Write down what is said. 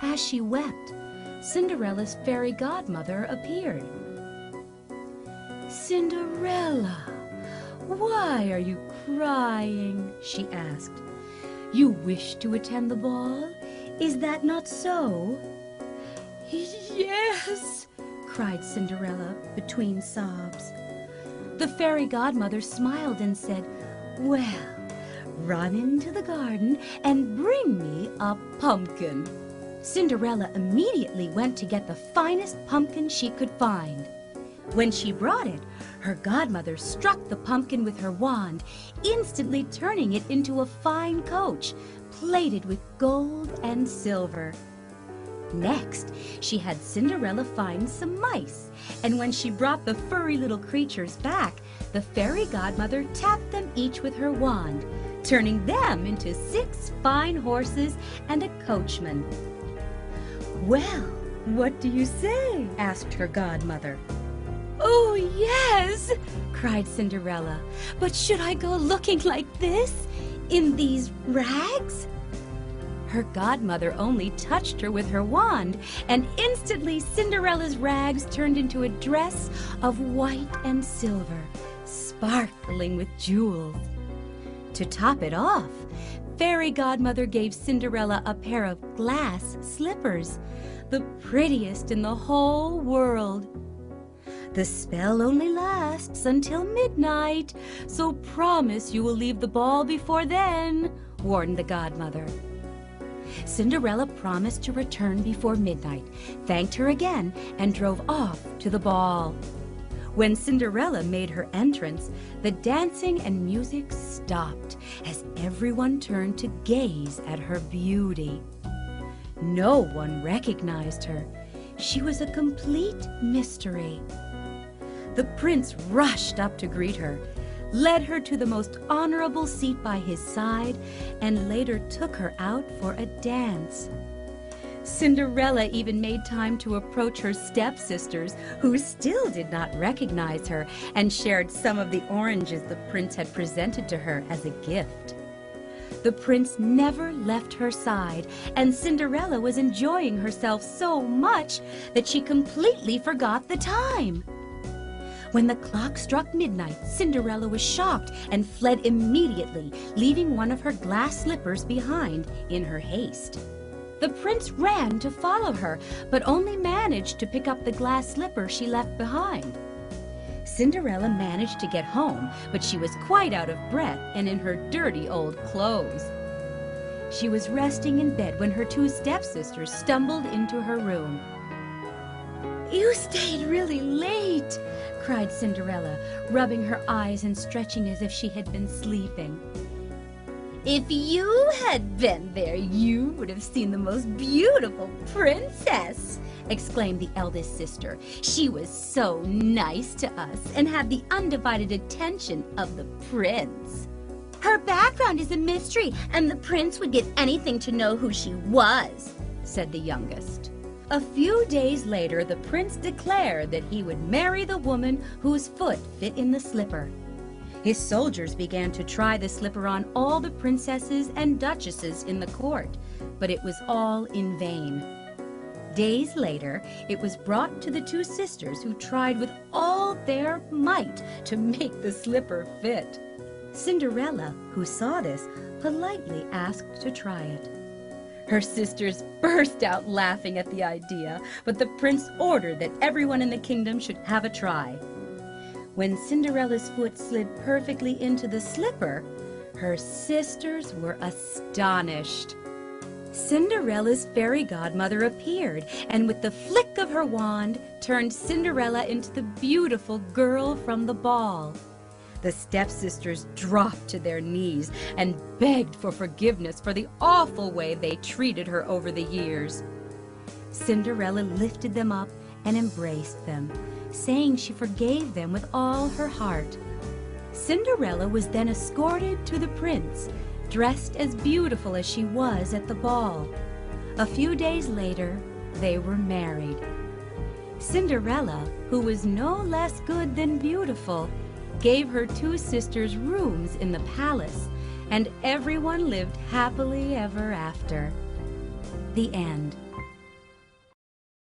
As she wept, Cinderella's fairy godmother appeared. "Cinderella, why are you crying?" she asked. "You wish to attend the ball? Is that not so?" "Yes," cried Cinderella between sobs. The fairy godmother smiled and said, "Well, run into the garden and bring me a pumpkin." Cinderella immediately went to get the finest pumpkin she could find. When she brought it, her godmother struck the pumpkin with her wand, instantly turning it into a fine coach, plated with gold and silver. Next, she had Cinderella find some mice, and when she brought the furry little creatures back, the fairy godmother tapped them each with her wand, turning them into 6 fine horses and a coachman. "Well, what do you say?" asked her godmother. "Oh, yes!" cried Cinderella. "But should I go looking like this, in these rags?" Her godmother only touched her with her wand, and instantly Cinderella's rags turned into a dress of white and silver, sparkling with jewels. To top it off, Fairy Godmother gave Cinderella a pair of glass slippers, the prettiest in the whole world. "The spell only lasts until midnight, so promise you will leave the ball before then," warned the godmother. Cinderella promised to return before midnight, thanked her again, and drove off to the ball. When Cinderella made her entrance, the dancing and music stopped as everyone turned to gaze at her beauty. No one recognized her. She was a complete mystery. The prince rushed up to greet her, led her to the most honorable seat by his side, and later took her out for a dance. Cinderella even made time to approach her stepsisters, who still did not recognize her, and shared some of the oranges the prince had presented to her as a gift. The prince never left her side, and Cinderella was enjoying herself so much that she completely forgot the time. When the clock struck midnight, Cinderella was shocked and fled immediately, leaving one of her glass slippers behind in her haste. The prince ran to follow her, but only managed to pick up the glass slipper she left behind. Cinderella managed to get home, but she was quite out of breath and in her dirty old clothes. She was resting in bed when her 2 stepsisters stumbled into her room. "You stayed really late," cried Cinderella, rubbing her eyes and stretching as if she had been sleeping. "If you had been there, you would have seen the most beautiful princess," exclaimed the eldest sister. "She was so nice to us and had the undivided attention of the prince. Her background is a mystery, and the prince would give anything to know who she was," said the youngest. A few days later, the prince declared that he would marry the woman whose foot fit in the slipper. His soldiers began to try the slipper on all the princesses and duchesses in the court, but it was all in vain. Days later, it was brought to the 2 sisters, who tried with all their might to make the slipper fit. Cinderella, who saw this, politely asked to try it. Her sisters burst out laughing at the idea, but the prince ordered that everyone in the kingdom should have a try. When Cinderella's foot slid perfectly into the slipper, her sisters were astonished. Cinderella's fairy godmother appeared, and with the flick of her wand, turned Cinderella into the beautiful girl from the ball. The stepsisters dropped to their knees and begged for forgiveness for the awful way they treated her over the years. Cinderella lifted them up and embraced them, saying she forgave them with all her heart. Cinderella was then escorted to the prince, dressed as beautiful as she was at the ball. A few days later, they were married. Cinderella, who was no less good than beautiful, gave her 2 sisters rooms in the palace, and everyone lived happily ever after. The end.